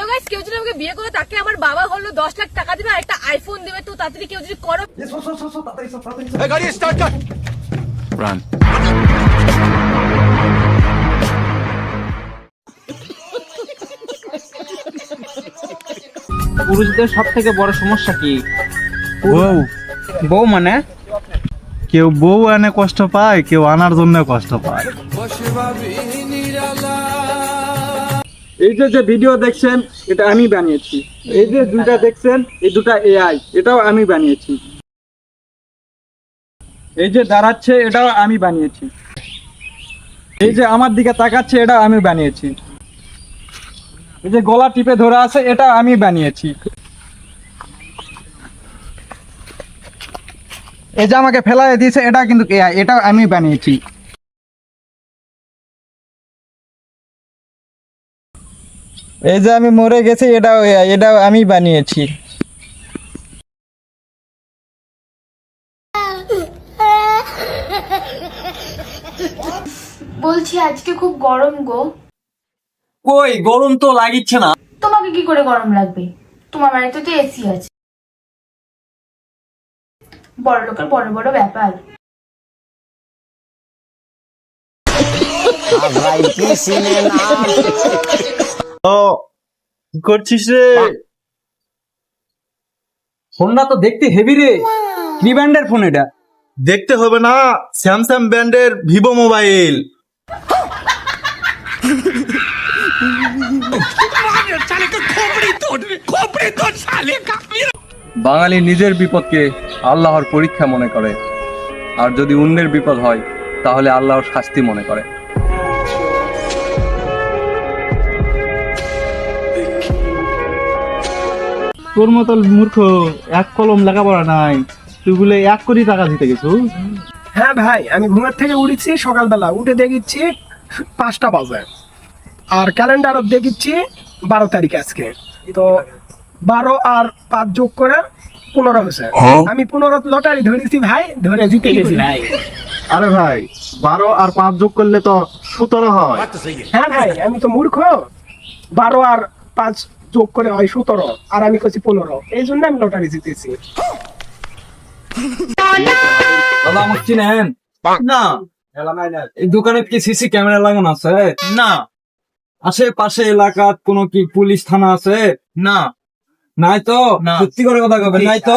Hello guys, কেউ যদি আমাকে বিয়ে করে তাকে আমার বাবা হলো 10 লাখ টাকা দিবে আর একটা আইফোন দেবে। তো তাড়াতাড়ি কেউ যদি করো। গাড়ি স্টার্ট কর। রান। পুরুষদের সব থেকে বড় সমস্যা কি? বউ। বউ মানে কেউ বউ আনে কষ্ট পায়, কেউ আনার জন্য কষ্ট পায়। এই যে ভিডিও দেখছেন এটা আমি বানিয়েছি। এই যে দুটা দেখছেন এই দুটা এআই, এটাও আমি বানিয়েছি। এই যে দাঁড়াচ্ছে এটাও আমি বানিয়েছি। এই যে আমার দিকে তাকাচ্ছে এটা আমি বানিয়েছি। এই যে গলা টিপে ধরে আছে এটা আমি বানিয়েছি। এই যে আমাকে ফেলায় দিয়েছে এটা কিন্তু এআই, এটাও আমি বানিয়েছি। এই যে আমি মরে গেছি এটাও এআই, এটাও আমি বানিয়েছি। বলছি আজকে খুব গরম গো। কই গরম তো লাগিচ্ছে না। তোমাকে কি করে গরম লাগবে? তোমার বাড়িতে তো এসি আছে। বড় লোকের বড় বড় ব্যাপার। কি করছিস রে? ফোনটা তো দেখতে হেভি রে। কি ব্র্যান্ডের ফোন এটা? দেখতে হবে না, স্যামসাং ব্র্যান্ডের ভিভো মোবাইল। বাঙালি নিজের বিপদকে আল্লাহর পরীক্ষা মনে করে, আর যদি অন্যের বিপদ হয় তাহলে আল্লাহর শাস্তি মনে করে। তোর মতো মূর্খ এক কলম লেখাপড়া নাই, তুই বলে 1 কোটি টাকা দিতে গেছো। হ্যাঁ ভাই, আমি ঘুমের থেকে উঠেছি সকালবেলা, উঠে দেখিচ্ছি 5টা বাজে, আর ক্যালেন্ডারও দেখিচ্ছি 12 তারিখ আজকে। তো 12 আর 5 যোগ করে 15 হয়েছে। আমি 15 লটারি ধরেছি ভাই, ধরে জিতে গেছি ভাই। আরে ভাই, 12 আর 5 যোগ করলে তো 17 হয়। হ্যাঁ ভাই, আমি তো মূর্খ। 12 আর 5 যোগ করে হয় 17, আর আমি করছি 15, এই জন্য আমি লটারি জিতেছি। দাদা আমাকে চিনেন? না। এই দোকানে কি সিসি ক্যামেরা লাগানো আছে? না। আশেপাশে এলাকার কোনো কি পুলিশ থানা আছে? না। নাই তো? সত্যি করে কথা কবেন নাই তো?